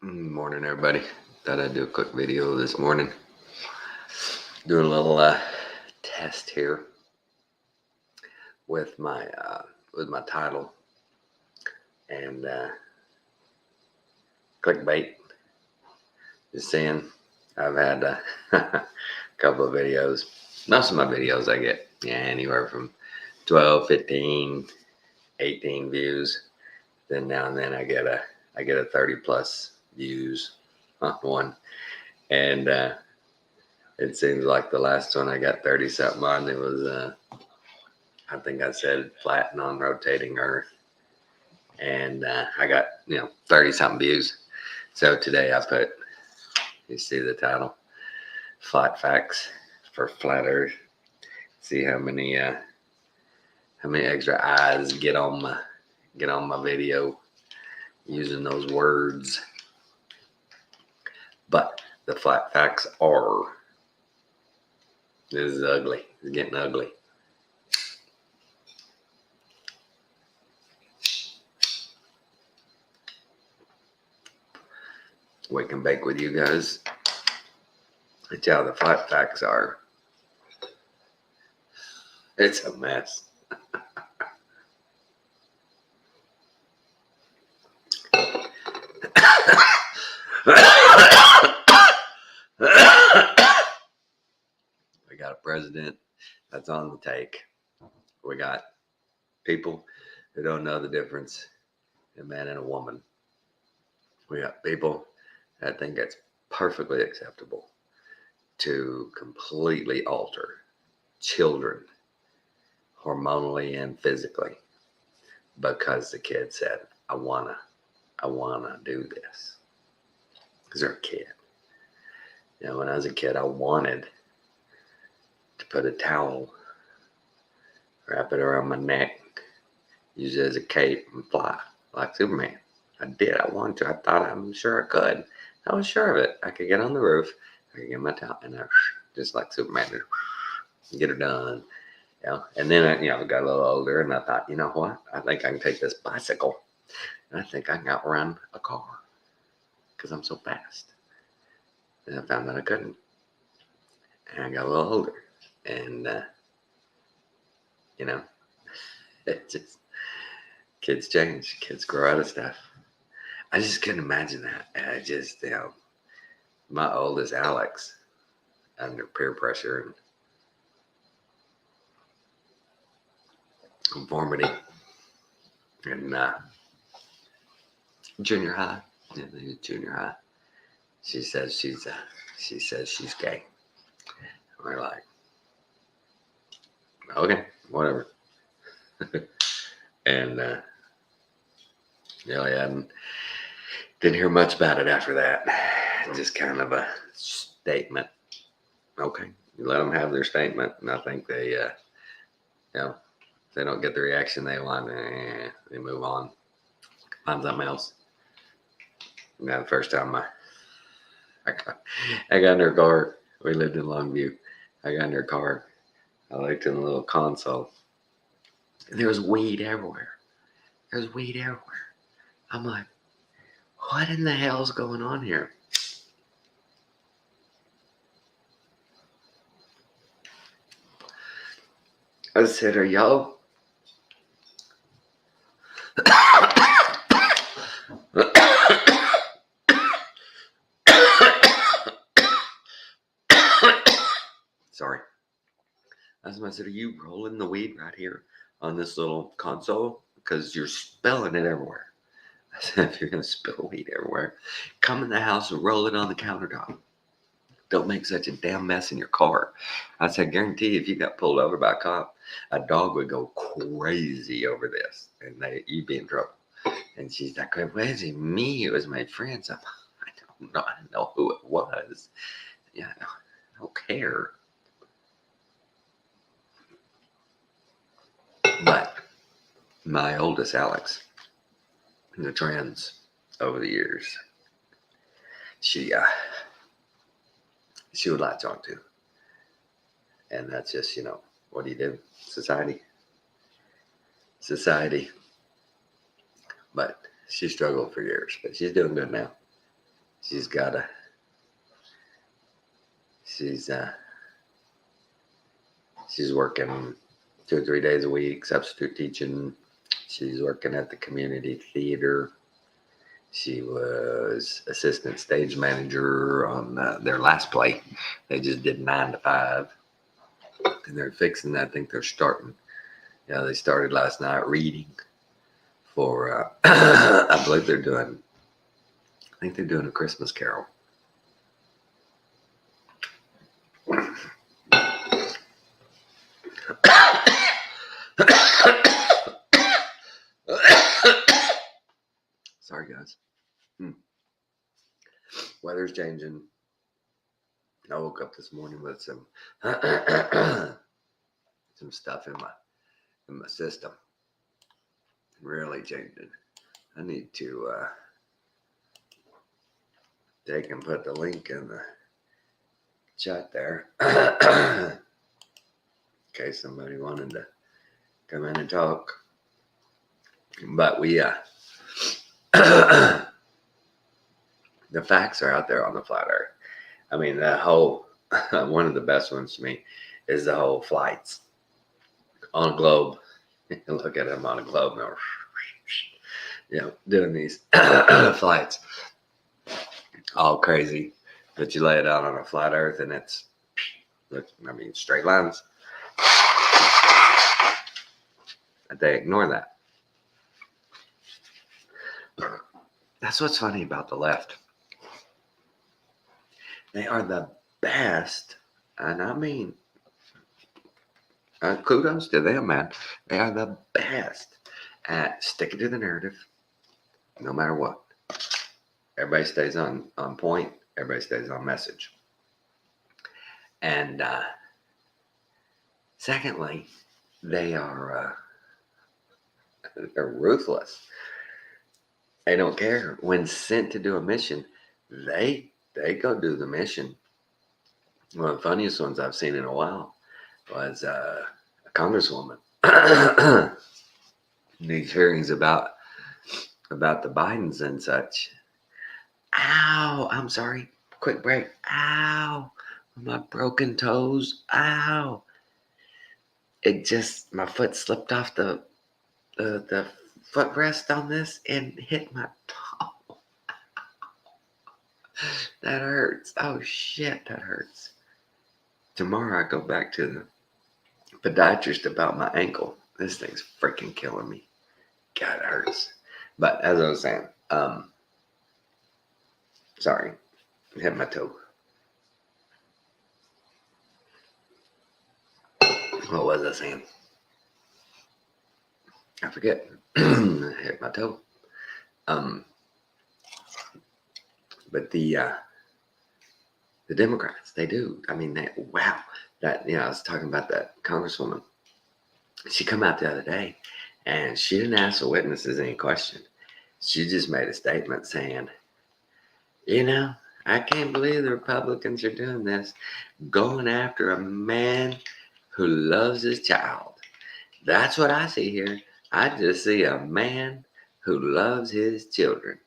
Morning, everybody. Thought I'd do a quick video this morning. Doing a little test here with my title and clickbait. Just saying, I've had a couple of videos. Most of my videos I get anywhere from 12, 15, 18 views. Then now and then I get a 30 plus views on one, and it seems like the last one I got 30 something on. It was I think I said flat non-rotating Earth, and I got 30 something views. So today I put, you see the title, flat facts for flat Earth. See how many extra eyes get on my video using those words. But the flat facts are, this is ugly. It's getting ugly. Wake and bake with you guys. That's how the flat facts are. It's a mess. We got a president that's on the take. We got people who don't know the difference in a man and a woman. We got people that think it's perfectly acceptable to completely alter children hormonally and physically because the kid said, I wanna do this. Because they're a kid. When I was a kid, I wanted to put a towel, wrap it around my neck, use it as a cape, and fly like Superman. I did. I wanted to. I thought, I'm sure I could. I was sure of it. I could get on the roof, I could get my towel, and just like Superman, get her done. And then I got a little older, and I thought, you know what? I think I can take this bicycle, and I think I can outrun a car because I'm so fast. And I found that I couldn't. And I got a little older, and it just, kids change, kids grow out of stuff. I just couldn't imagine that. And I just, my oldest Alex, under peer pressure and conformity in junior high. Junior high. She says she's gay. We're like, okay, whatever. And didn't hear much about it after that. Just kind of a statement. Okay, you let them have their statement, and I think they, if they don't get the reaction they want, they move on, find something else. The first time I got in her car. We lived in Longview. I got in her car. I looked in the little console. And there was weed everywhere. I'm like, what in the hell's going on here? I said, are y'all? Sorry. I said, are you rolling the weed right here on this little console? Because you're spilling it everywhere. I said, if you're going to spill weed everywhere, come in the house and roll it on the countertop. Don't make such a damn mess in your car. I said, guarantee if you got pulled over by a cop, a dog would go crazy over this, and you'd be in trouble. And she's like, it wasn't me. It was my friends. I don't know. I don't know who it was. Yeah, I don't care. But my oldest Alex, the trends over the years, she would latch on to. And that's just, what do you do? Society. But she struggled for years, but she's doing good now. She's got a. She's she's working 2 or 3 days a week, substitute teaching. She's working at the community theater. She was assistant stage manager on their last play. They just did 9 to 5, and they're fixing. I think they're starting. Yeah, they started last night reading for. I believe they're doing. I think they're doing a Christmas Carol. Sorry, guys. Weather's changing. I woke up this morning with some some stuff in my system. Really changing. I need to take and put the link in the chat there in case somebody wanted to come in and talk. But we the facts are out there on the flat earth. I mean, the whole one of the best ones to me is the whole flights on a globe. Look at them on a globe now. Doing these flights all crazy. But you lay it out on a flat earth and it's, straight lines. They ignore that. That's what's funny about the left. They are the best, and I mean, kudos to them, man. They are the best at sticking to the narrative, no matter what. Everybody stays on point. Everybody stays on message. And secondly, they're ruthless. They don't care. When sent to do a mission, they go do the mission. One of the funniest ones I've seen in a while was a congresswoman. These hearings about the Bidens and such. Ow! I'm sorry. Quick break. Ow! My broken toes. Ow! It just, my foot slipped off the footrest on this and hit my toe. That hurts. Oh shit, that hurts. Tomorrow I go back to the podiatrist about my ankle. This thing's freaking killing me. God, it hurts. But as I was saying, sorry, hit my toe. What was I saying? I forget. Hit my toe. But the Democrats, they do. I mean, wow. That, I was talking about that congresswoman. She come out the other day, and she didn't ask the witnesses any question. She just made a statement saying, I can't believe the Republicans are doing this, going after a man who loves his child. That's what I see here. I just see a man who loves his children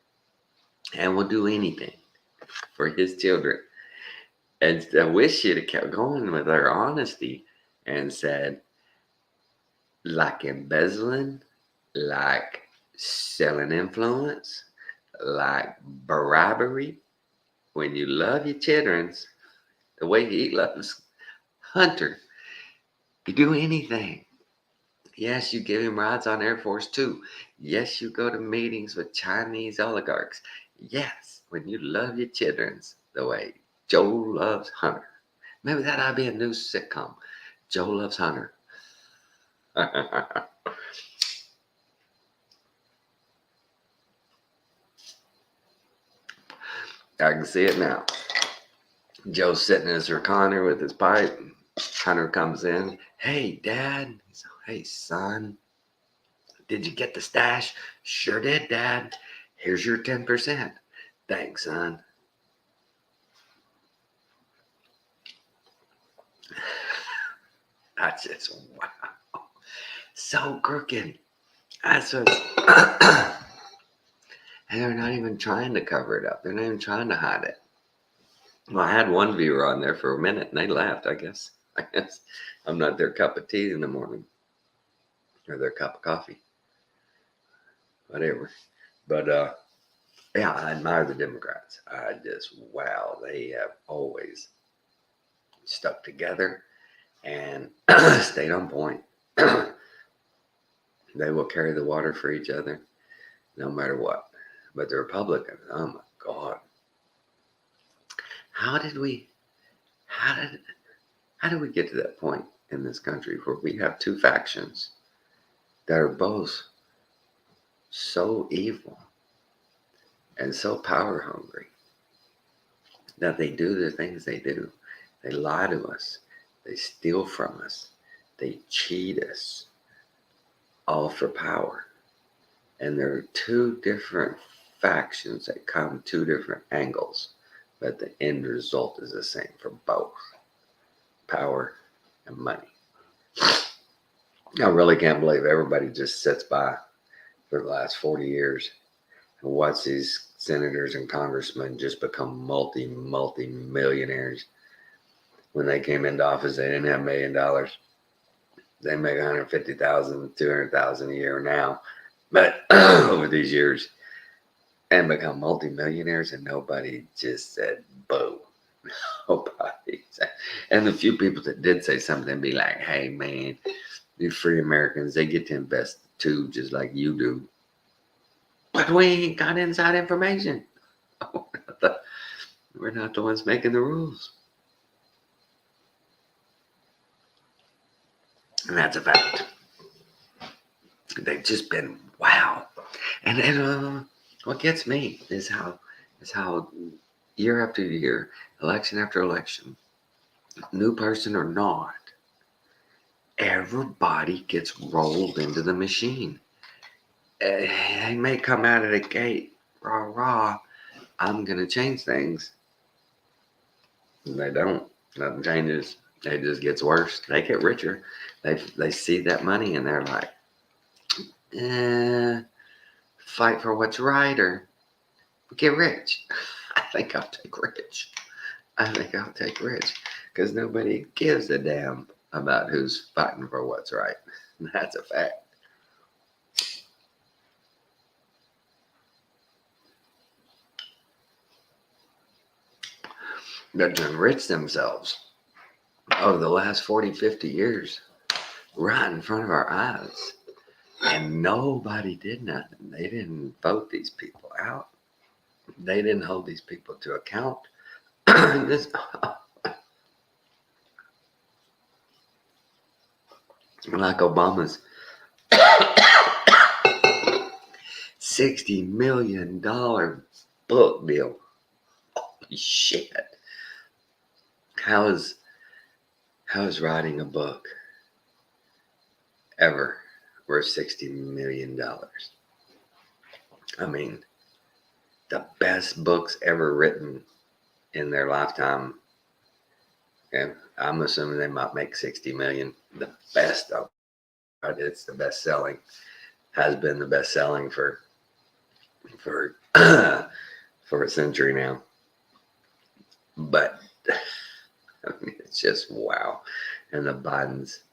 and will do anything for his children. And I wish she'd have kept going with her honesty and said, like embezzling, like selling influence, like bribery. When you love your children the way he loves Hunter, you do anything. Yes, you give him rides on Air Force Two. Yes, you go to meetings with Chinese oligarchs. Yes, when you love your children the way Joe loves Hunter. Maybe that ought to be a new sitcom. Joe Loves Hunter. I can see it now. Joe's sitting in his recliner with his pipe. Hunter comes in. Hey, Dad. He's like, hey, son. Did you get the stash? Sure did, Dad. Here's your 10%. Thanks, son. That's just wow. So crooked. That's what And they're not even trying to cover it up. They're not even trying to hide it. Well, I had one viewer on there for a minute and they left, I guess. I guess I'm not their cup of tea in the morning or their cup of coffee. Whatever. But yeah, I admire the Democrats. I just, wow, they have always stuck together and stayed on point. They will carry the water for each other no matter what. But the Republicans, oh my God. How did we get to that point in this country where we have two factions that are both so evil and so power hungry that they do the things they do? They lie to us, they steal from us, they cheat us, all for power. And there are two different factions that come two different angles, but the end result is the same for both: power and money. I really can't believe everybody just sits by for the last 40 years and watch these senators and congressmen just become multi-millionaires. When they came into office, they didn't have $1 million. They make 150,000, 200,000 a year now. But over these years, and become multimillionaires, and nobody just said boo. Nobody. And the few people that did say something, be like, hey man, you free Americans, they get to invest too, just like you do. But we ain't got inside information. We're not the ones making the rules. And that's a fact. They've just been wow. And what gets me is how year after year, election after election, new person or not, everybody gets rolled into the machine. They may come out of the gate, rah, I'm going to change things. And they don't. Nothing changes. It just gets worse. They get richer. They see that money and they're like, fight for what's right or get rich. I think I'll take rich. Because nobody gives a damn about who's fighting for what's right. That's a fact. They've enriched themselves over the last 40, 50 years right in front of our eyes. And nobody did nothing. They didn't vote these people out. They didn't hold these people to account. Like Obama's $60 million book deal. Holy shit. How is writing a book ever worth $60 million? I mean, the best books ever written in their lifetime. Okay, I'm assuming they might make 60 million. The best of it. It's the best selling, has been the best selling for for a century now. But I mean, it's just wow. And the Bidens,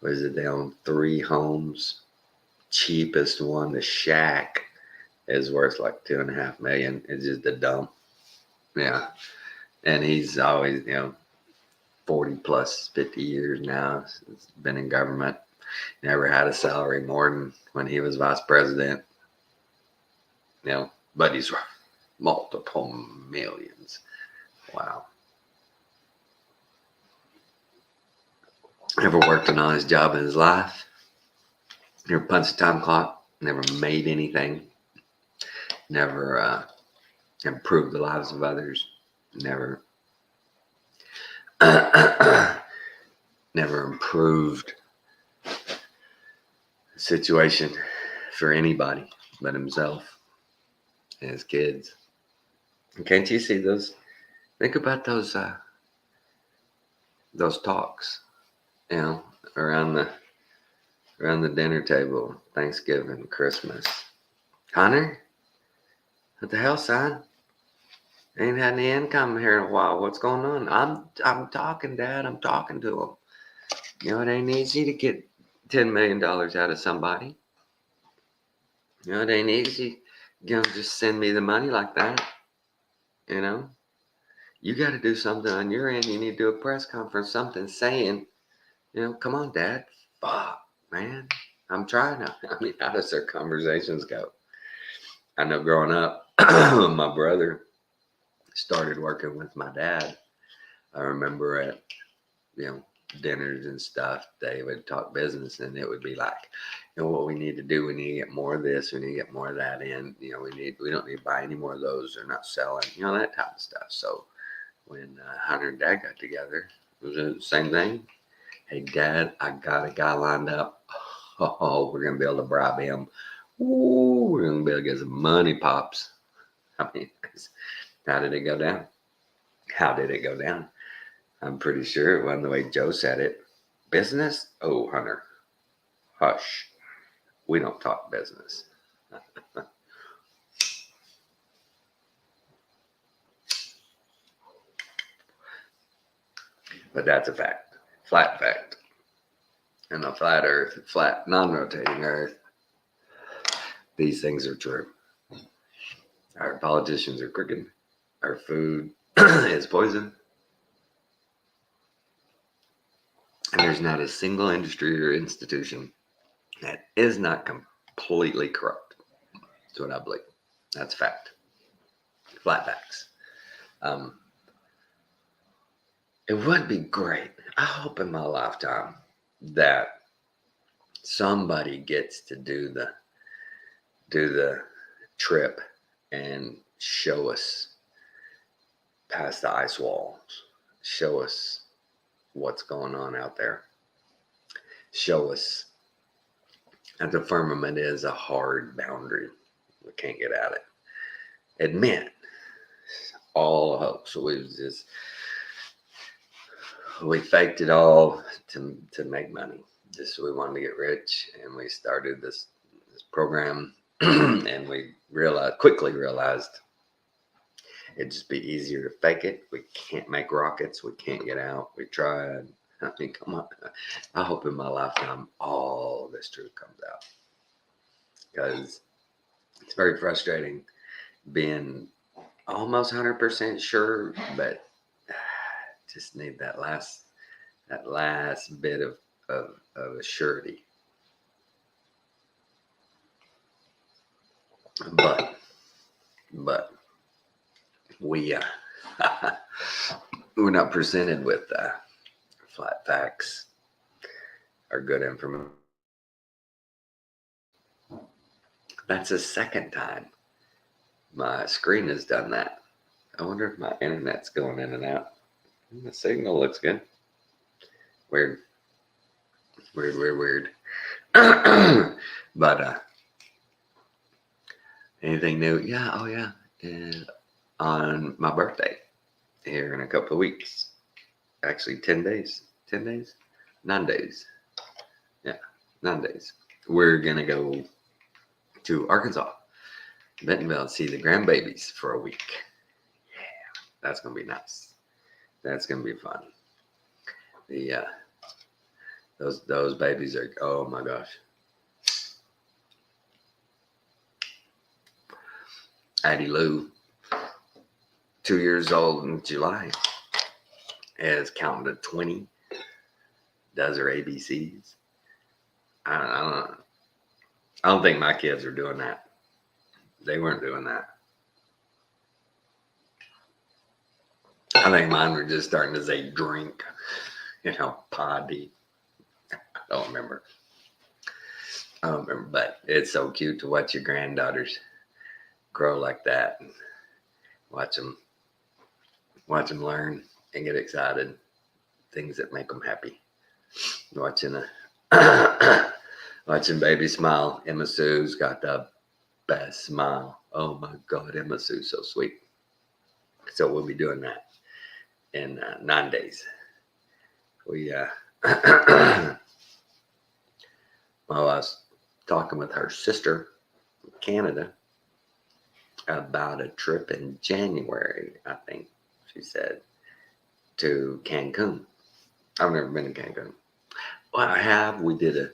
they own 3 homes. Cheapest one, the shack, is worth like $2.5 million. It's just a dump. Yeah. And he's always, 40 plus 50 years now. He's been in government. Never had a salary more than when he was vice president. But he's multiple millions. Wow. Never worked an honest job in his life. Never punched a time clock. Never made anything. Never improved the lives of others. Never improved the situation for anybody but himself and his kids. And can't you see those? Think about those talks, around the dinner table, Thanksgiving, Christmas. Hunter, What the hell, son? Ain't had any income here in a while. What's going on? I'm talking, Dad. I'm talking to him. You know, it ain't easy to get $10 million out of somebody. You know, it ain't easy. You know, just send me the money like that. You know, you got to do something on your end. You need to do a press conference, something saying, you know, come on, Dad. Fuck, man. I'm trying to. I mean, how does their conversations go? I know growing up, my brother started working with my dad. I remember at, you know, dinners and stuff, they would talk business and it would be like, you know, what we need to do, we need to get more of this, we need to get more of that in, you know, we don't need to buy any more of those, they're not selling, you know, that type of stuff. So when Hunter and Dad got together, it was the same thing. Hey, Dad, I got a guy lined up. Oh, we're going to be able to bribe him. Ooh, we're going to be able to get some money, Pops. I mean, how did it go down? How did it go down? I'm pretty sure it wasn't the way Joe said it. Business? Oh, Hunter, hush. We don't talk business. But that's a fact. Flat fact. And a flat earth, flat, non-rotating earth, these things are true. Our politicians are crooked. Our food is poison. And there's not a single industry or institution that is not completely corrupt. That's what I believe. That's fact. Flat facts. It would be great. I hope in my lifetime that somebody gets to do the trip and show us past the ice walls. Show us what's going on out there. Show us that the firmament is a hard boundary. We can't get at it. Admit all hope. So we faked it all to make money. Just we wanted to get rich, and we started this program, and we quickly realized it'd just be easier to fake it. We can't make rockets. We can't get out. We tried. I mean, come on. I hope in my lifetime all this truth comes out, because it's very frustrating being almost 100% sure, but just need that last bit of a surety. But we we're not presented with flat facts or good information. That's the second time my screen has done that. I wonder if my internet's going in and out. The signal looks good. Weird. But anything new? Yeah. Oh yeah. And on my birthday here in a couple of weeks. Actually, 10 days. 10 days? 9 days. Yeah, 9 days. We're going to go to Arkansas, Bentonville, and see the grandbabies for a week. Yeah, that's going to be nice. That's going to be fun. The those babies are, oh my gosh. Addie Lou, 2 years old in July, is counting to 20, does her ABCs. I don't think my kids are doing that. They weren't doing that. I think mine were just starting to say drink, potty. I don't remember. But it's so cute to watch your granddaughters grow like that. And watch them learn and get excited. Things that make them happy. Watching baby smile. Emma Sue's got the best smile. Oh my God, Emma Sue's so sweet. So we'll be doing that in 9 days. We I was talking with her sister in Canada, about a trip in January, I think she said, to Cancun. I've never been to Cancun. Well, I have. We did a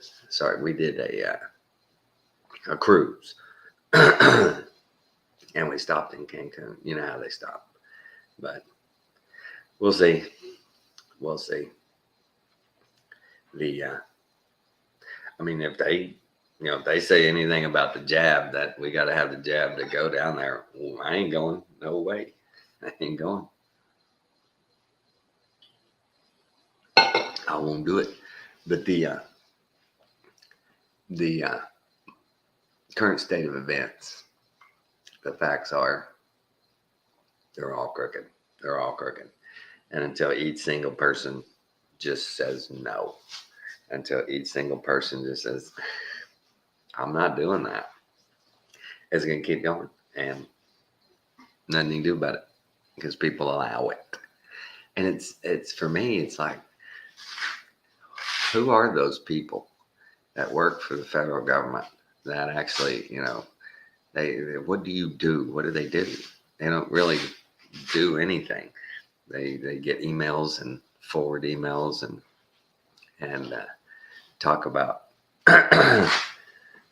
cruise, and we stopped in Cancun. You know how they stop, but we'll see. We'll see. The I mean, if they say anything about the jab that we got to have the jab to go down there, well, I ain't going. No way, I ain't going. I won't do it. But the current state of events, the facts are, they're all crooked. They're all crooked. And until each single person just says no, until each single person just says, I'm not doing that, it's going to keep going. And nothing you can do about it because people allow it. And it's for me, it's like, who are those people that work for the federal government that actually, what do you do? What do? They don't really do anything. They get emails and forward emails and talk about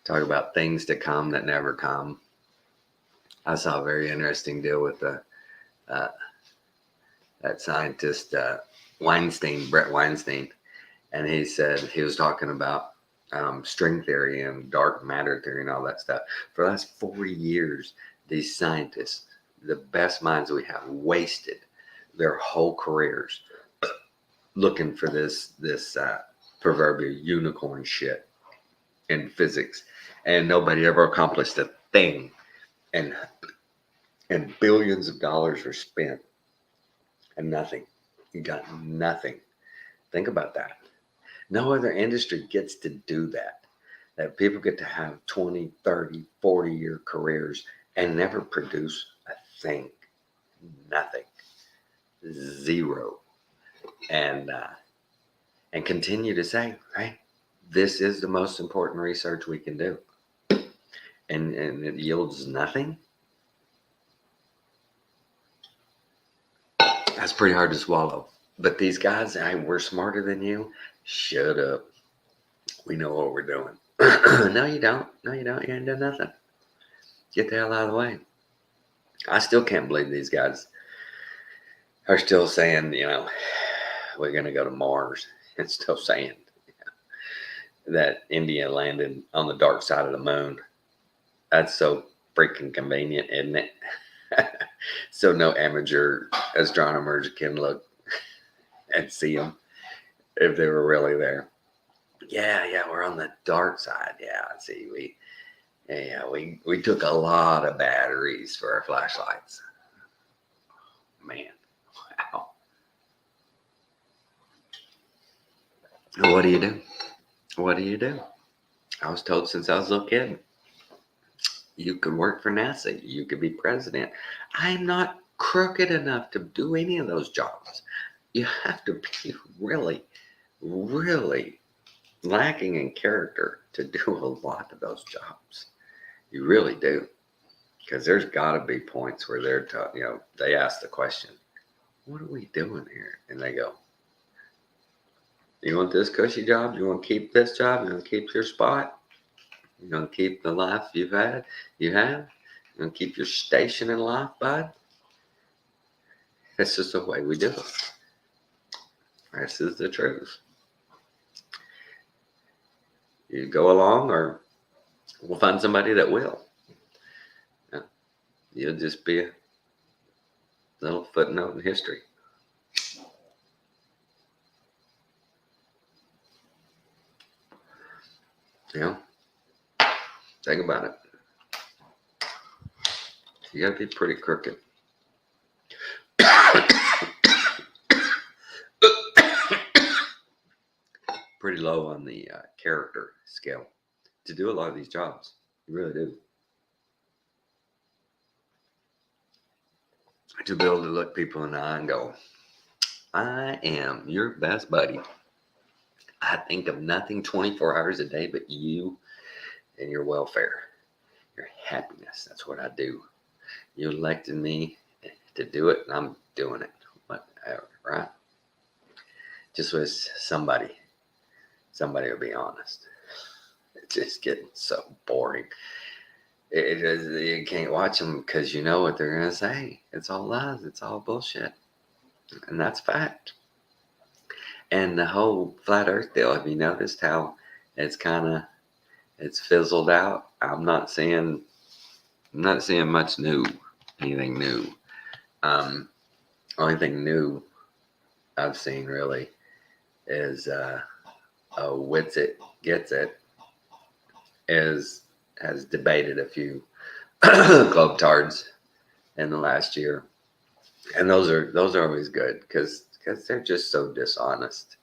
talk about things to come that never come. I saw a very interesting deal with that scientist Brett Weinstein, and he said he was talking about string theory and dark matter theory and all that stuff. For the last 40 years, these scientists, the best minds we have, wasted their whole careers looking for this proverbial unicorn shit in physics, and nobody ever accomplished a thing. And billions of dollars were spent, and nothing. You got nothing. Think about that. No other industry gets to do that. That people get to have 20, 30, 40-year careers and never produce a thing. Nothing. Zero. And continue to say, hey, this is the most important research we can do. And it yields nothing. That's pretty hard to swallow. But these guys, hey, we're smarter than you. Shut up. We know what we're doing. No, you don't. No, you don't. You ain't done nothing. Get the hell out of the way. I still can't believe these guys are still saying, we're going to go to Mars. And still saying that India landed on the dark side of the moon. That's so freaking convenient, isn't it? So no amateur astronomers can look and see them if they were really there. Yeah, we're on the dark side. Yeah, see, we took a lot of batteries for our flashlights. Man, wow. What do you do? What do you do? I was told since I was a little kid, you could work for NASA. You could be president. I'm not crooked enough to do any of those jobs. You have to be really, really lacking in character to do a lot of those jobs. You really do. Because there's got to be points where they ask the question, what are we doing here? And they go, you want this cushy job? You want to keep this job? You want to keep your spot? You want to keep the life you have? You want to keep your station in life, bud? That's just the way we do it. This is the truth. You go along, or we'll find somebody that will. You'll just be a little footnote in history. Think about it. You got to be pretty crooked. Pretty low on the character scale to do a lot of these jobs. You really do. To be able to look people in the eye and go, I am your best buddy. I think of nothing 24 hours a day but you and your welfare, your happiness. That's what I do. You elected me to do it, and I'm doing it. Whatever, right? Just wish somebody will be honest. It's just getting so boring. You can't watch them because you know what they're going to say. It's all lies. It's all bullshit. And that's fact. And the whole flat earth deal, have you noticed how it's it's fizzled out? I'm not seeing much new, anything new. Only thing new I've seen really is Witsit Gets It has debated a few globetards in the last year, and those are always good because they're just so dishonest,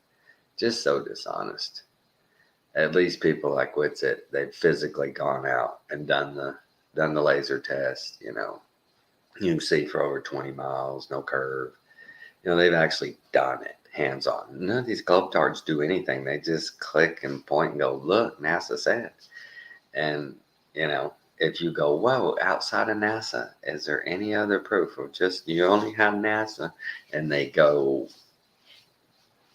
At least people like Witsit, they've physically gone out and done the laser test. You can see for over 20 miles, no curve. They've actually done it hands on. None of these globetards do anything. They just click and point and go, look, NASA said. And, if you go, whoa, outside of NASA, is there any other proof? Or just, you only have NASA? And they go,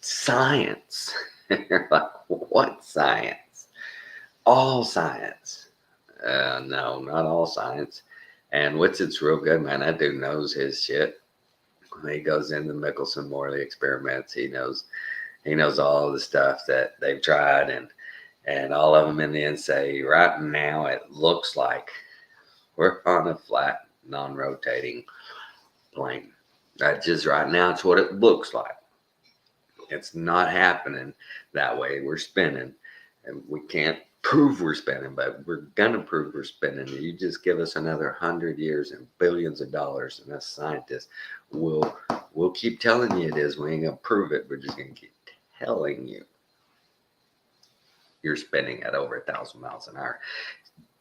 science. You're like, what science? All science. No, not all science. And Witsit's real good, man. That dude knows his shit. When he goes into Michelson-Morley experiments, he knows all the stuff that they've tried, and all of them in the end say, right now it looks like we're on a flat, non-rotating plane. That just right now, it's what it looks like. It's not happening that way. We're spinning, and we can't prove we're spinning, but we're gonna prove we're spinning. You just give us another 100 years and billions of dollars, and us scientists will keep telling you it is. We ain't gonna prove it. We're just gonna keep telling you you're spinning at over 1,000 miles an hour,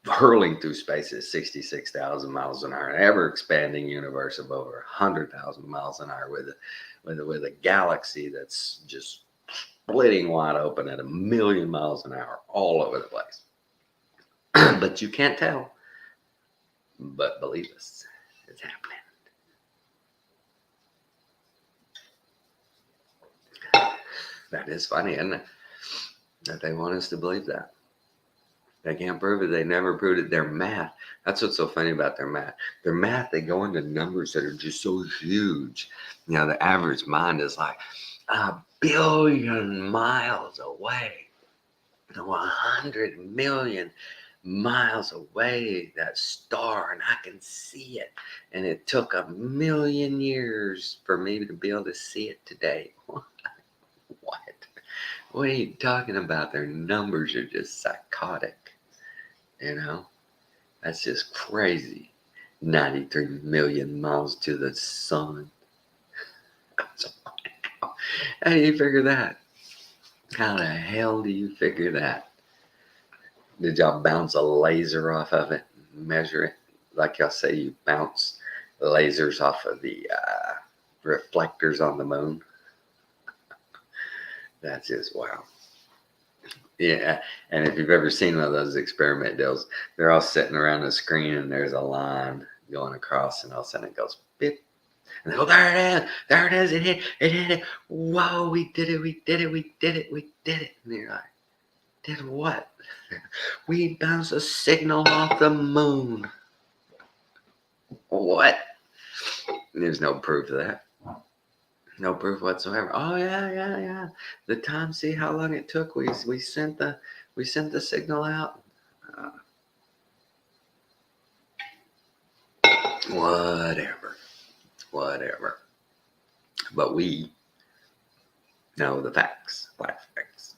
hurling through space at 66,000 miles an hour, an ever expanding universe of over 100,000 miles an hour with a galaxy that's just splitting wide open at 1,000,000 miles an hour all over the place. But you can't tell. But believe us, it's happening. That is funny, isn't it? That they want us to believe that. They can't prove it. They never proved it. Their math. That's what's so funny about their math. Their math, they go into numbers that are just so huge. The average mind is like 1,000,000,000 miles away. 100 million miles away, that star, and I can see it. And it took 1,000,000 years for me to be able to see it today. What? What are you talking about? Their numbers are just psychotic. That's just crazy. 93 million miles to the sun. How do you figure that? How the hell do you figure that? Did y'all bounce a laser off of it and measure it? Like y'all say you bounce lasers off of the reflectors on the moon? That's just wow. Yeah, and if you've ever seen one of those experiment deals, they're all sitting around the screen and there's a line going across, and all of a sudden it goes beep. And they go, there it is, it hit it. Whoa, we did it. And you're like, did what? We bounced a signal off the moon. What? There's no proof of that. No proof whatsoever. Oh yeah. The time, see how long it took. We sent the signal out. Whatever. But we know the facts, black facts.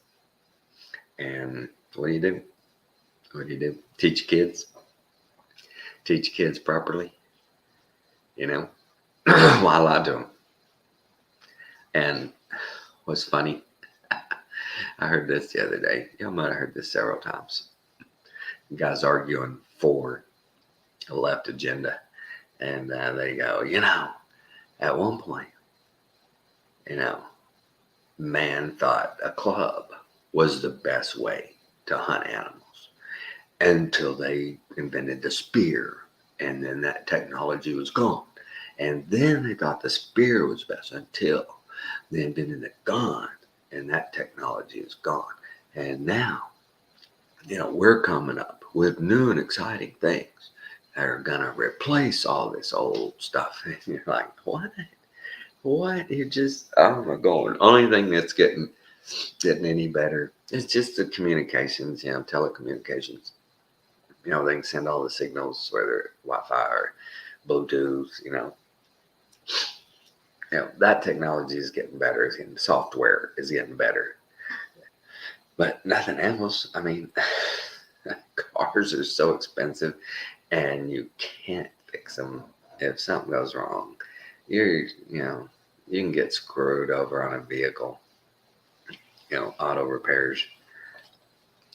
And what do you do? Teach kids properly. Why lie to them? And what's funny, I heard this the other day. Y'all might have heard this several times. Guys arguing for a left agenda. And they go, at one point, man thought a club was the best way to hunt animals until they invented the spear and then that technology was gone. And then they thought the spear was best until they invented the gun, and that technology is gone. And now, we're coming up with new and exciting things that are gonna replace all this old stuff. And you're like, what? What? You just, oh my God. Only thing that's getting any better is just the communications, telecommunications. They can send all the signals, whether Wi-Fi or Bluetooth, that technology is getting better. Software is getting better, but nothing else. I mean, cars are so expensive, and you can't fix them. If something goes wrong, you can get screwed over on a vehicle. Auto repairs.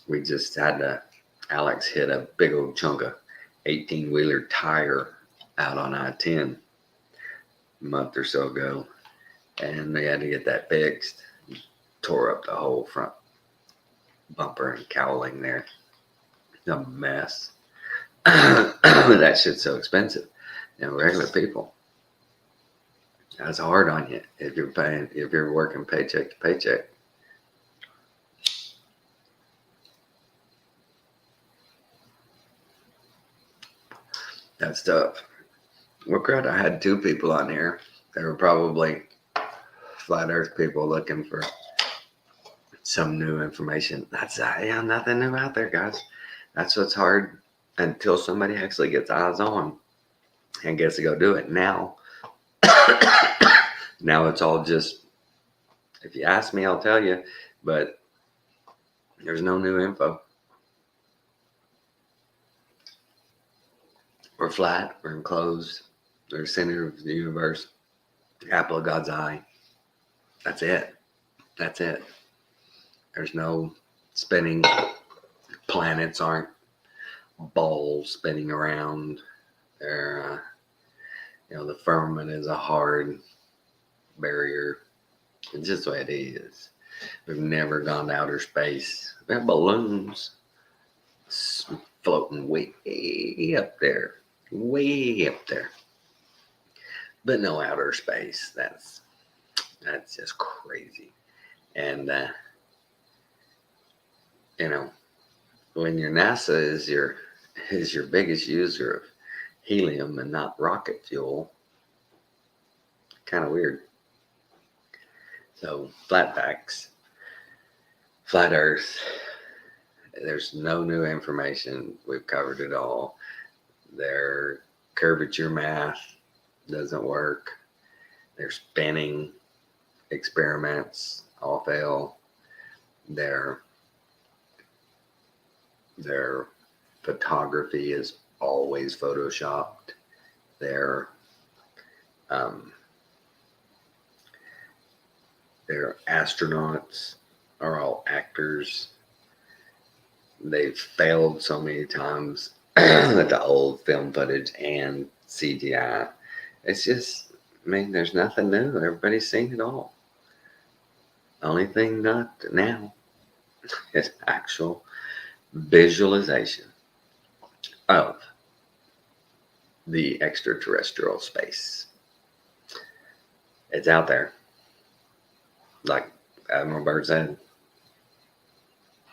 We just had Alex hit a big old chunk of 18-wheeler tire out on I-10 a month or so ago, and they had to get that fixed. Tore up the whole front bumper and cowling there. A mess. That shit's so expensive. Regular people, that's hard on you if you're working paycheck to paycheck. That's tough. Well, crap, I had 2 people on here. They were probably flat earth people looking for some new information. That's nothing new out there, guys. That's what's hard until somebody actually gets eyes on and gets to go do it. Now it's all just, if you ask me, I'll tell you, but there's no new info. We're flat, we're enclosed, we're center of the universe, apple of God's eye. That's it. There's no spinning. Planets aren't balls spinning around. They're, the firmament is a hard barrier. It's just the way it is. We've never gone to outer space. We have balloons floating way up there. But no outer space. That's just crazy. And when your NASA is your biggest user of helium and not rocket fuel, kind of weird. So flat facts, flat Earth. There's no new information. We've covered it all. Their curvature math doesn't work. Their spinning experiments all fail. Their photography is always photoshopped. Their astronauts are all actors. They've failed so many times with the old film footage and CGI. It's just, there's nothing new. Everybody's seen it all. Only thing not now is actual visualization of the extraterrestrial space. It's out there. Like Admiral Byrd said,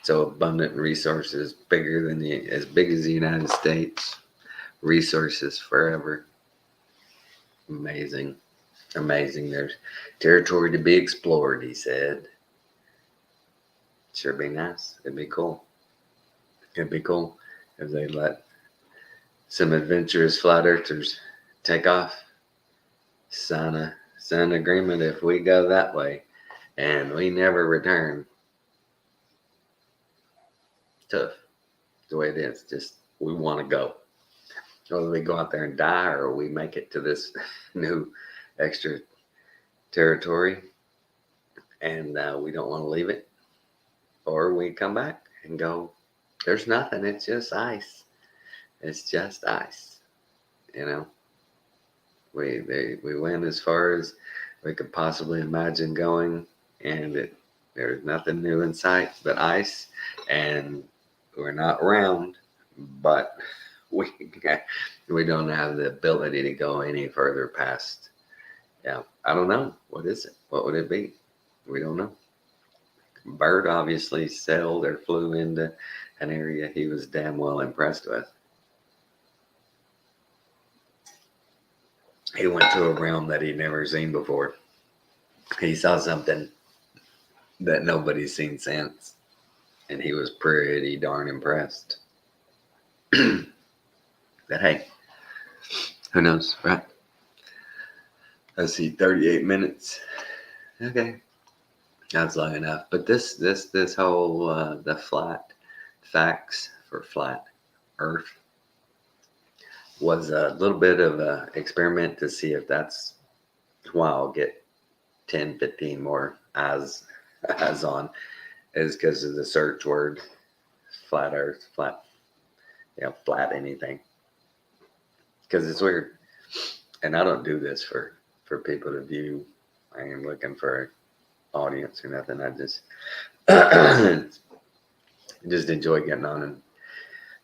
so abundant in resources, as big as the United States. Resources forever. Amazing. There's territory to be explored, he said. Sure be nice. It'd be cool if they let some adventurous flat earthers take off, sign an agreement if we go that way and we never return. Tough the way it is. Just, we want to go. Whether we go out there and die or we make it to this new extra territory and we don't want to leave it, or we come back and go, there's nothing. It's just ice. We went as far as we could possibly imagine going, and there's nothing new in sight but ice. And we're not round, but we don't have the ability to go any further past. Yeah, I don't know. What is it? What would it be? We don't know. Bird obviously sailed or flew into an area he was damn well impressed with. He went to a realm that he'd never seen before. He saw something that nobody's seen since, and he was pretty darn impressed. But hey, who knows, right? Let's see, 38 minutes. Okay, that's long enough. But this whole the flat facts for flat Earth was a little bit of an experiment to see if that's why I'll get 10, 15 more eyes on, is because of the search word flat Earth, flat, flat anything. Because it's weird, and I don't do this for people to view. I ain't looking for an audience or nothing. I just enjoy getting on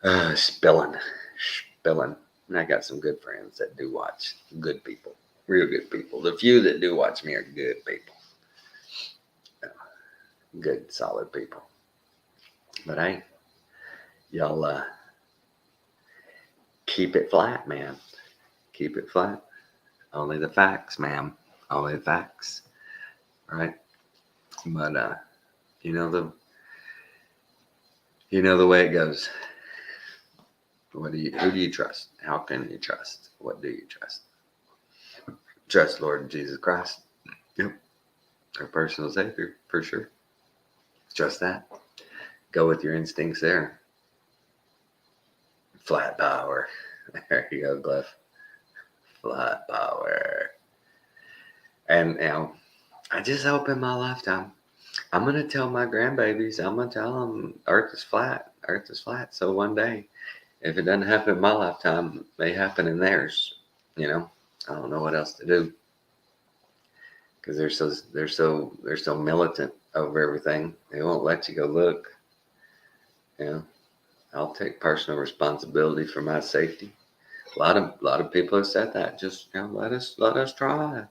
and spilling. And I got some good friends that do watch. Good people, real good people. The few that do watch me are good people, good solid people. But hey, y'all keep it flat, man. Keep it flat. Only the facts, ma'am. Only the facts. All right. But you know the way it goes. Who do you trust? How can you trust? What do you trust? Trust Lord Jesus Christ. Yep. Our personal savior, for sure. Trust that. Go with your instincts there. Flat power. There you go, Cliff. Flat power. And I just hope in my lifetime, I'm going to tell my grandbabies, I'm going to tell them Earth is flat. Earth is flat. So one day, if it doesn't happen in my lifetime, it may happen in theirs. I don't know what else to do. Because they're so militant over everything. They won't let you go look. I'll take personal responsibility for my safety. A lot of people have said that. Just let us try.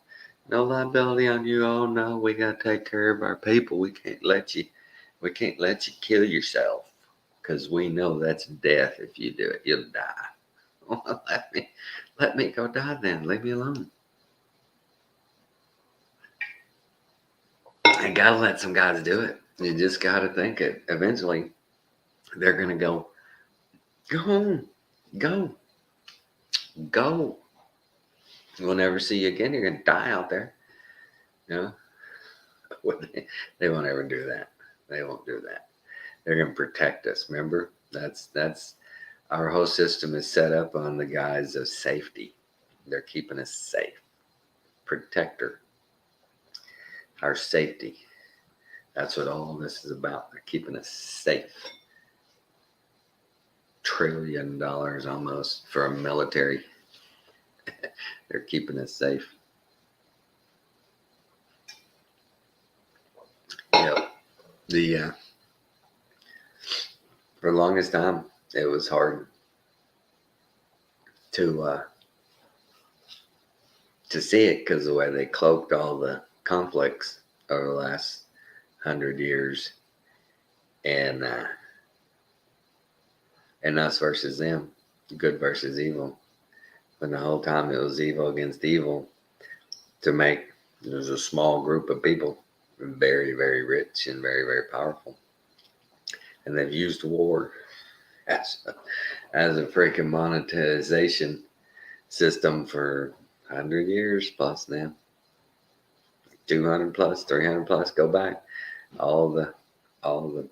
No liability on you. Oh no, we gotta take care of our people. We can't let you kill yourself, because we know that's death. If you do it, you'll die. Well, let me go die then. Leave me alone. I gotta let some guys do it. You just gotta think it. Eventually, they're gonna go home, go. We'll never see you again. You're gonna die out there. They won't ever do that. They won't do that. They're gonna protect us. Remember, that's our whole system is set up on the guise of safety. They're keeping us safe. Protector. Our safety. That's what all this is about. They're keeping us safe. $1 trillion almost for a military. They're keeping us safe. Yep. For the longest time, it was hard to see it, because the way they cloaked all the conflicts over the last 100 years, and us versus them, good versus evil. When the whole time it was evil against evil, to make there's a small group of people, very, very rich and very, very powerful, and they've used war as a freaking monetization system for 100 years plus now. 200 plus, 300 plus, go back. All the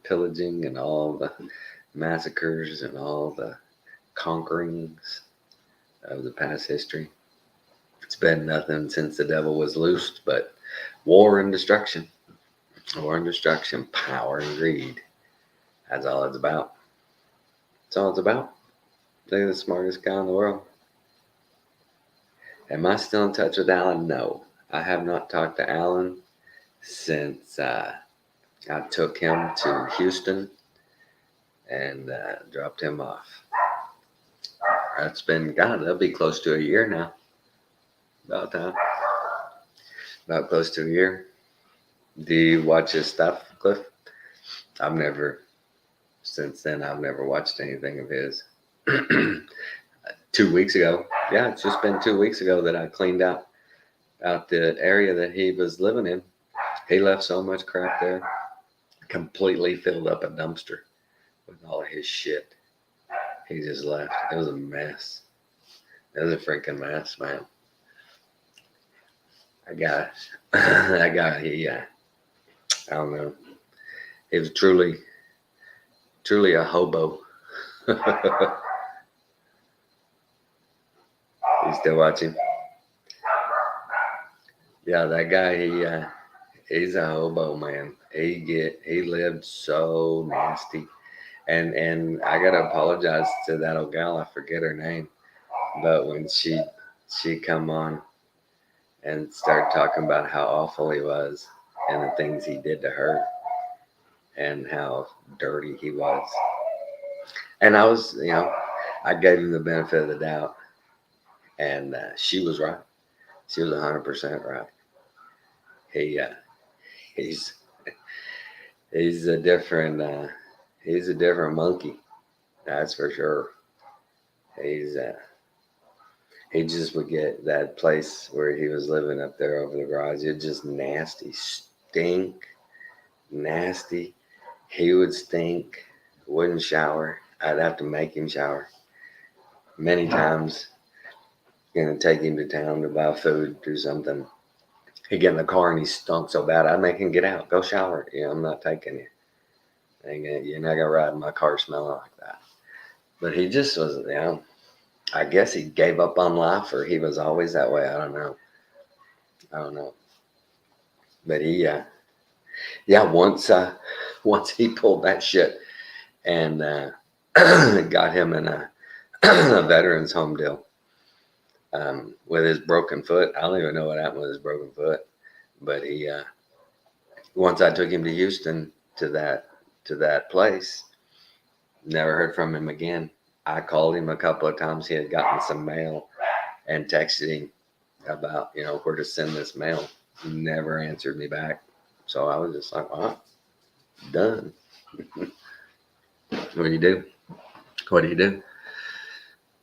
pillaging and all the massacres and all the conquerings of the past history. It's been nothing since the devil was loosed but war and destruction. War and destruction, power and greed. That's all it's about. That's all it's about. Look at the smartest guy in the world. Am I still in touch with Alan? No. I have not talked to Alan since I took him to Houston and dropped him off. That's been, God, that'll be close to a year now. About time. About close to a year. Do you watch his stuff, Cliff? I've never, since then, I've never watched anything of his. 2 weeks ago. Yeah, it's just been 2 weeks ago that I cleaned out the area that he was living in. He left so much crap there, completely filled up a dumpster with all of his shit. He just left. It was a mess. It was a freaking mess, man. That guy, I don't know. He was truly a hobo. You still watching? Yeah, that guy, he's a hobo, man. He lived so nasty. And I gotta apologize to that old gal, I forget her name. But when she come on and started talking about how awful he was and the things he did to her and how dirty he was. And I was, I gave him the benefit of the doubt, and she was right. She was 100% right. He he's he's a different monkey, that's for sure. He just would get that place where he was living up there over the garage. It just nasty, stink, nasty. He would stink, wouldn't shower. I'd have to make him shower many times. Take him to town to buy food, do something. He'd get in the car and he stunk so bad, I'd make him get out, go shower. I'm not taking you. You're not gonna ride in my car smelling like that. But he just was, I guess he gave up on life, or he was always that way. I don't know. But he, once he pulled that shit and got him in a veterans home deal with his broken foot. I don't even know what happened with his broken foot, but he, once I took him to Houston to that place, never heard from him again. I called him a couple of times. He had gotten some mail and texted him about, where to send this mail. He never answered me back. So I was just like, wow, done. What do you do? What do you do?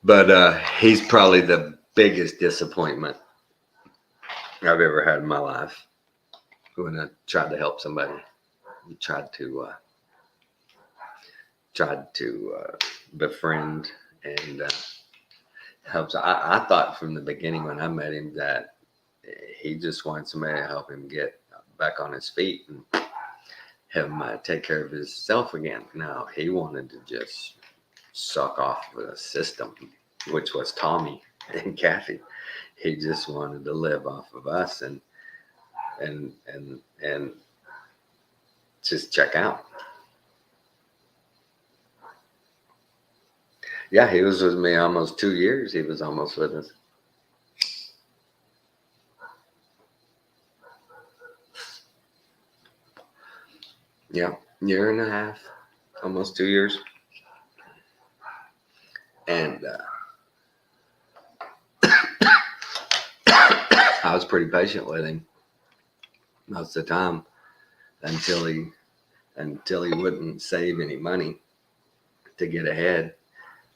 But he's probably the biggest disappointment I've ever had in my life. When I tried to help somebody, tried to befriend and help. I thought from the beginning when I met him that he just wanted somebody to help him get back on his feet and have him take care of himself again. No, he wanted to just suck off the system, which was Tommy and Kathy. He just wanted to live off of us and just check out. Yeah, he was with me almost 2 years. He was almost with us. Yeah, year and a half, almost 2 years. And I was pretty patient with him most of the time until he wouldn't save any money to get ahead.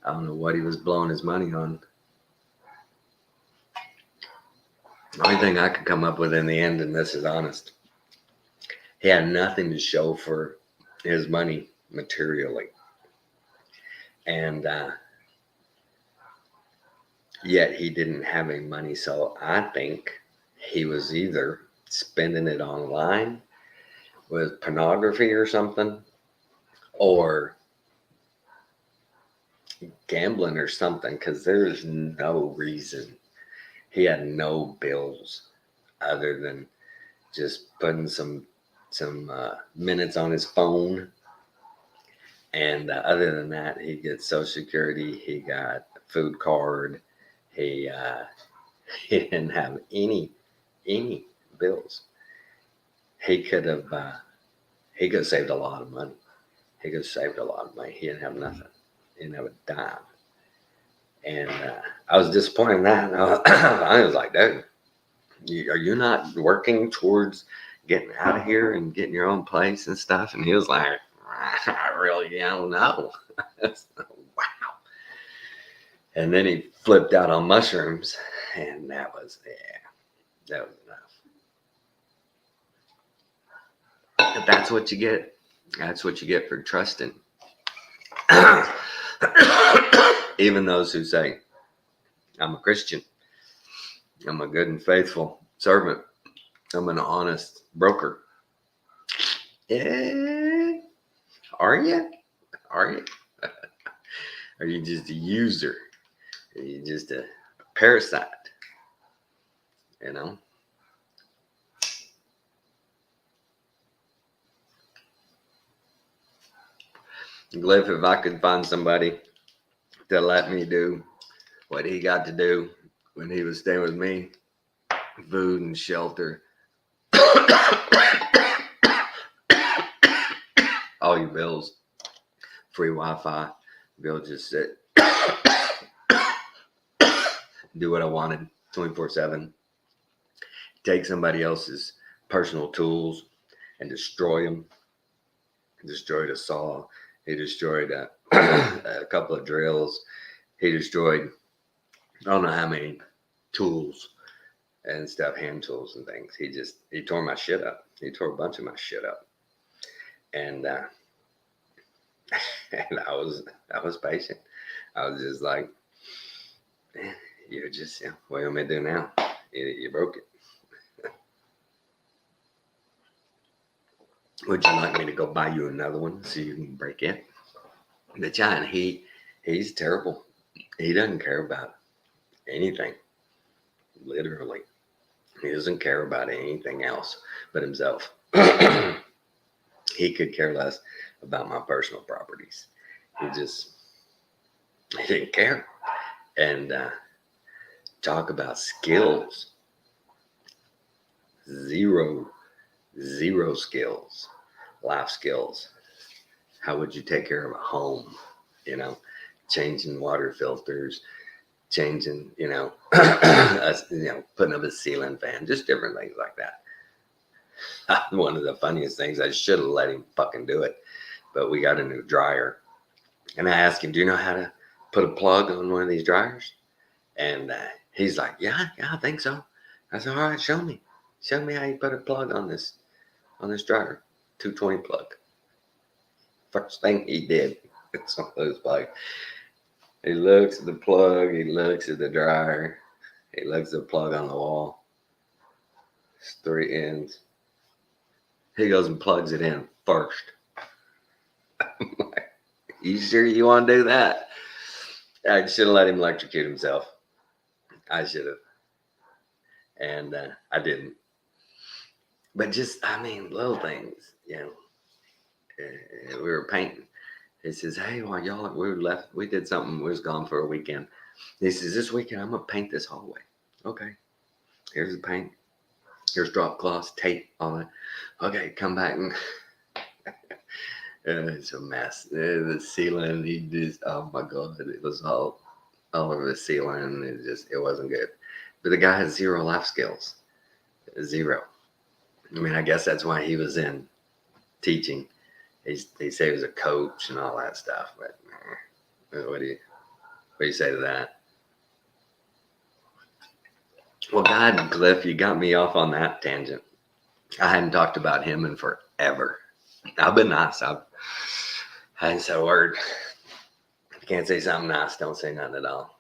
I don't know what he was blowing his money on. The only thing I could come up with in the end, and this is honest, he had nothing to show for his money materially. And yet he didn't have any money. So I think he was either spending it online with pornography or something, or gambling or something, because there's no reason. He had no bills other than just putting some minutes on his phone. And other than that, he gets Social Security. He got a food card. He didn't have any bills. He could have saved a lot of money. He didn't have nothing. He didn't have a dime. And I was disappointed in that. And I was like, dude, are you not working towards getting out of here and getting your own place and stuff? And he was like, I really don't know. Wow. And then he flipped out on mushrooms, and that was enough. But that's what you get. That's what you get for trusting. Even those who say, I'm a Christian, I'm a good and faithful servant, I'm an honest broker. Yeah. Are you? Are you? Are you just a user? Are you just a parasite? You know? Glyph, if I could find somebody to let me do what he got to do when he was staying with me, food and shelter, all your bills, free Wi-Fi, be able to just sit, do what I wanted 24/7, take somebody else's personal tools and destroy them. Destroyed a saw. He destroyed a couple of drills. He destroyed, I don't know how many tools and stuff, hand tools and things. He tore my shit up. He tore a bunch of my shit up. And and I was patient. I was just like, you're just, what do you want me to do now? You broke it. Would you like me to go buy you another one so you can break it? The giant, he's terrible. He doesn't care about anything. Literally. He doesn't care about anything else but himself. He could care less about my personal properties. He didn't care. And talk about skills. Zero skills, life skills. How would you take care of a home? Changing water filters, changing, putting up a ceiling fan, just different things like that. One of the funniest things, I should have let him fucking do it, but we got a new dryer. And I asked him, do you know how to put a plug on one of these dryers? And he's like, yeah, I think so. I said, all right, show me how you put a plug on this dryer, 220 plug. First thing he did, it's one of those plugs. He looks at the plug, he looks at the dryer, he looks at the plug on the wall. It's 3 ends. He goes and plugs it in first. I'm like, you sure you want to do that? I should have let him electrocute himself. I should have. And I didn't. But just, little things, we were painting. He says, hey, while y'all, we did something, we was gone for a weekend. He says, this weekend, I'm going to paint this hallway. Okay. Here's the paint. Here's drop cloths, tape, all that. Okay, come back and it's a mess. The ceiling, he just, oh my God, it was all over the ceiling. It wasn't good. But the guy has zero life skills. Zero. I guess that's why he was in teaching. He said he was a coach and all that stuff. But what do you say to that? Well, God, Glyph, you got me off on that tangent. I hadn't talked about him in forever. I've been nice. I hadn't said a word. If you can't say something nice, don't say nothing at all.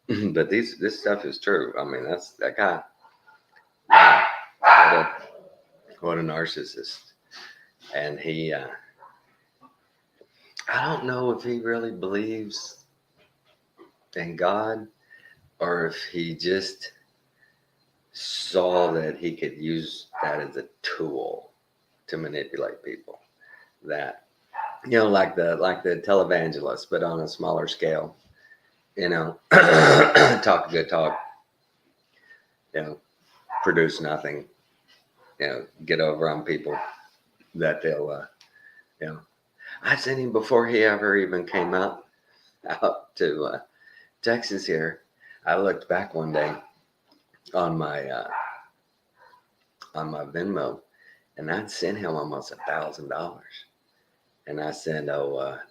But this stuff is true. That's that guy. Wow, what a narcissist. And he, I don't know if he really believes in God or if he just saw that he could use that as a tool to manipulate people. That, like the televangelist, but on a smaller scale. Talk a good talk. Produce nothing. Get over on people that they'll. I've seen him before he ever even came out to Texas here. I looked back one day on my Venmo, and I'd sent him almost $1,000. And I sent Noah,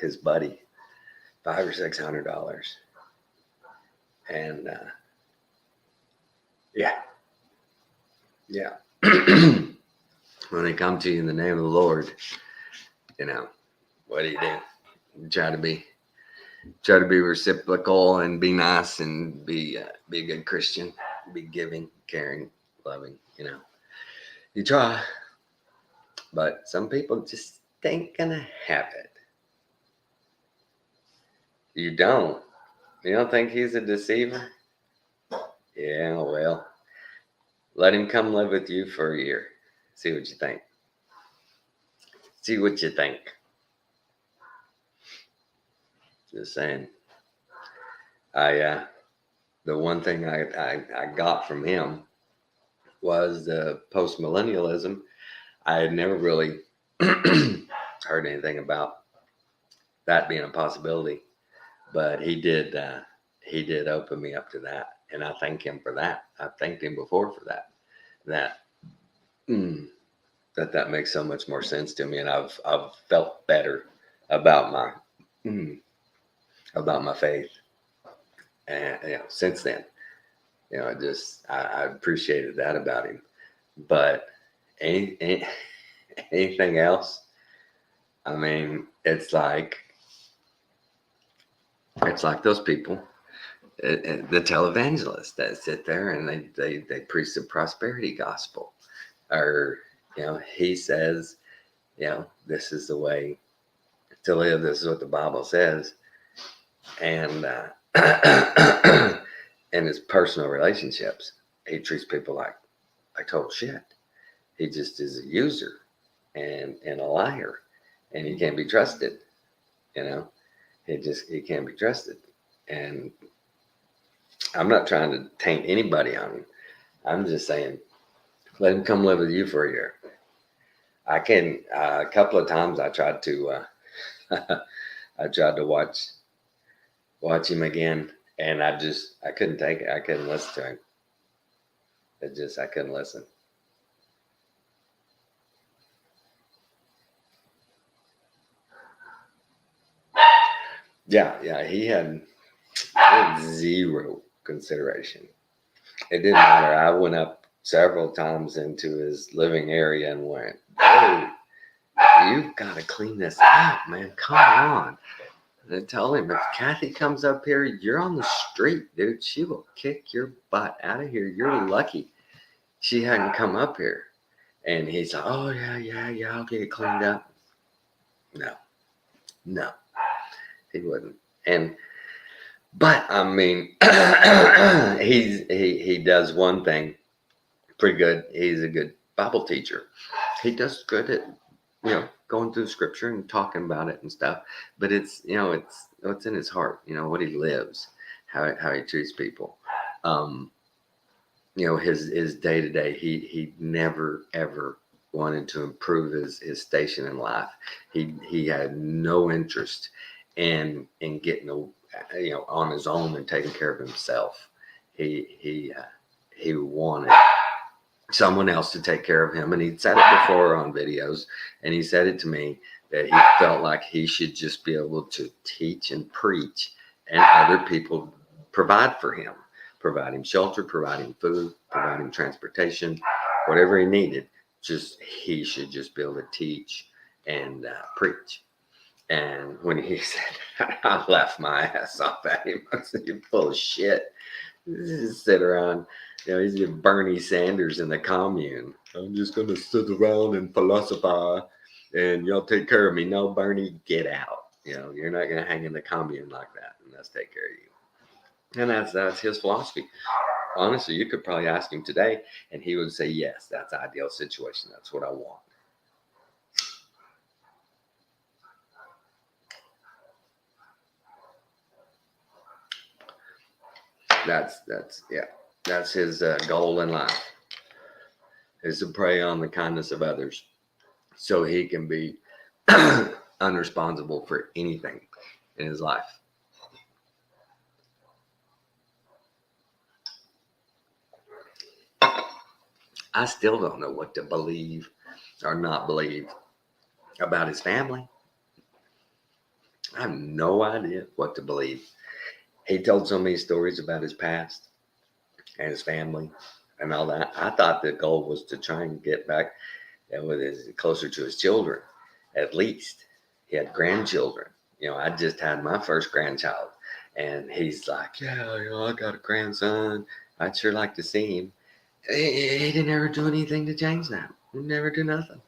his buddy, $500 or $600. And yeah. When they come to you in the name of the Lord, what do? Try to be reciprocal and be nice and be a good Christian, be giving, caring, loving. You try, but some people just ain't gonna have it. You don't think he's a deceiver? Yeah, well, let him come live with you for a year. See what you think. Just saying. The one thing I got from him was the post-millennialism. I had never really heard anything about that being a possibility, but he did open me up to that, and I thank him for that. I thanked him before for that. That makes so much more sense to me, and I've felt better about my faith, and since then, I appreciated that about him. But anything else, I mean, it's like those people, the televangelists that sit there and they preach the prosperity gospel, or he says, this is the way to live. This is what the Bible says, and in his personal relationships, he treats people like total shit. He just is a user and a liar, and he can't be trusted. He can't be trusted. And I'm not trying to taint anybody on him. I'm just saying, let him come live with you for a year. I can. A couple of times I tried to watch him again, and I couldn't take it. I couldn't listen to him. I couldn't listen. Yeah, he had zero consideration. It didn't matter. I went up several times into his living area and went, "Hey, you've got to clean this out, man. Come on." And I told him, if Kathy comes up here, you're on the street, dude. She will kick your butt out of here. You're lucky she hadn't come up here. And he's like, "Oh, yeah, I'll get it cleaned up." No, he wouldn't. But I mean, he does one thing pretty good. He's a good Bible teacher. He does good at going through scripture and talking about it and stuff. But it's what's in his heart. What he lives, how he treats people. His day to day. He never ever wanted to improve his station in life. He had no interest in getting on his own and taking care of himself. He wanted someone else to take care of him, and he'd said it before on videos, and he said it to me that he felt like he should just be able to teach and preach, and other people provide for him, provide him shelter, provide him food, provide him transportation, whatever he needed. He should just be able to teach and preach. And when he said, I laughed my ass off at him. I said, "You're full of shit. Just sit around. He's like Bernie Sanders in the commune. I'm just going to sit around and philosophize and y'all take care of me." No, Bernie, get out. You're not going to hang in the commune like that and let's take care of you. And that's his philosophy. Honestly, you could probably ask him today and he would say, yes, that's the ideal situation. That's what I want. That's his goal in life, is to prey on the kindness of others so he can be unresponsible for anything in his life. I still don't know what to believe or not believe about his family. I have no idea what to believe. He told so many stories about his past and his family and all that. I thought the goal was to try and get back with his closer to his children. At least he had grandchildren. I just had my first grandchild, and he's like, "Yeah, I got a grandson. I'd sure like to see him." He didn't ever do anything to change that. He never do nothing.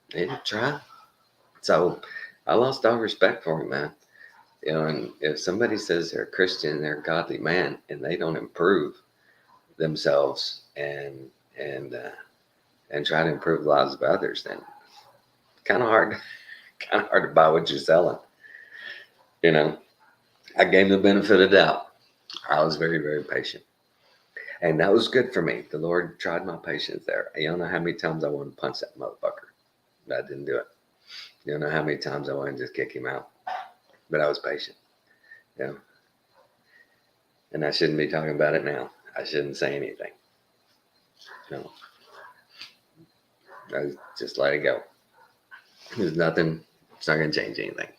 He didn't try. So I lost all respect for him, man. And if somebody says they're a Christian, they're a godly man, and they don't improve themselves and try to improve the lives of others, then kind of hard to buy what you're selling. I gave him the benefit of the doubt. I was very, very patient. And that was good for me. The Lord tried my patience there. You don't know how many times I wanted to punch that motherfucker. But I didn't do it. You don't know how many times I wanted to just kick him out. But I was patient. And I shouldn't be talking about it now. I shouldn't say anything. No. I just let it go. There's nothing. It's not going to change anything.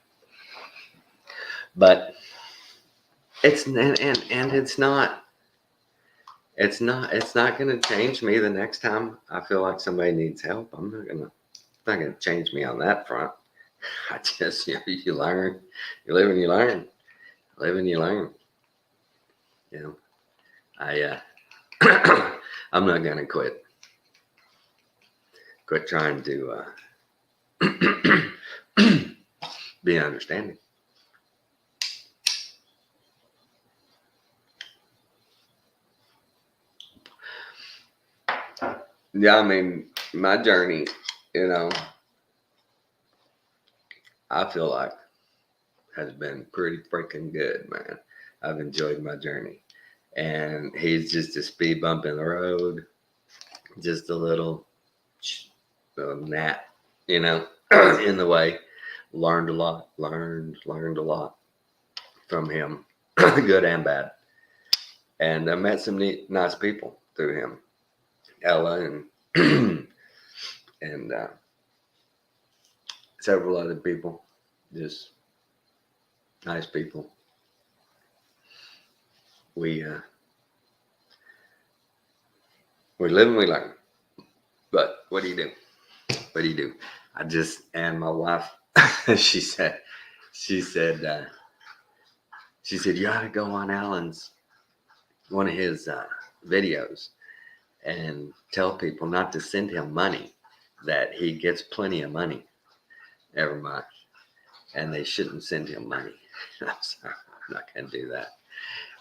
But it's not going to change me the next time I feel like somebody needs help. It's not going to change me on that front. I just, you learn, you live and you learn, I'm not going to quit trying to be understanding. Yeah, I mean, my journey, I feel like has been pretty freaking good, man. I've enjoyed my journey. And he's just a speed bump in the road, just a little gnat, in the way. Learned a lot from him, good and bad. And I met some nice people through him. Ella and and several other people, just nice people. We live and we learn. But what do you do? And my wife, she said, you ought to go on Alan's, one of his videos, and tell people not to send him money, that he gets plenty of money every month, and they shouldn't send him money. I'm sorry, I'm not going to do that.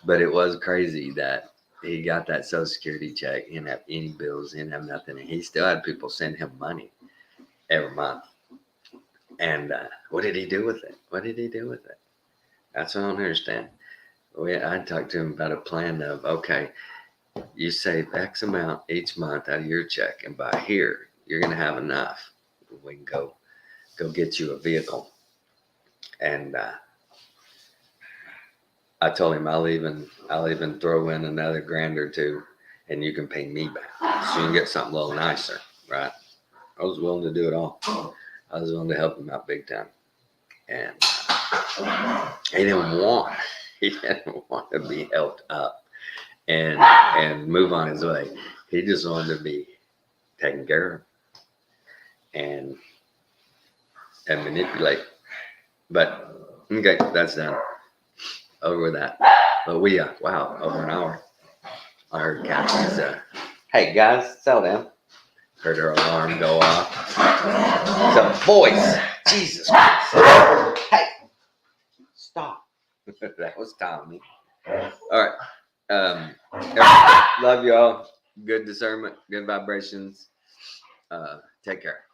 But it was crazy that he got that Social Security check. He didn't have any bills, he didn't have nothing, and he still had people send him money every month. And what did he do with it? That's what I don't understand. I talked to him about a plan of, okay, you save X amount each month out of your check, and by here, you're going to have enough. We can go get you a vehicle. And I told him I'll even throw in another $1,000 or $2,000, and you can pay me back, so you can get something a little nicer, right? I was willing to do it all. I was willing to help him out big time, and he didn't want to be helped up and move on his way. He just wanted to be taken care of and manipulate. But okay, that's done. Over with that. But we wow, over an hour. I heard Kathy's hey guys, settle down. Heard her alarm go off. The voice. Jesus Christ. Hey, stop. That was Tommy. All right. Love y'all. Good discernment, good vibrations. Take care.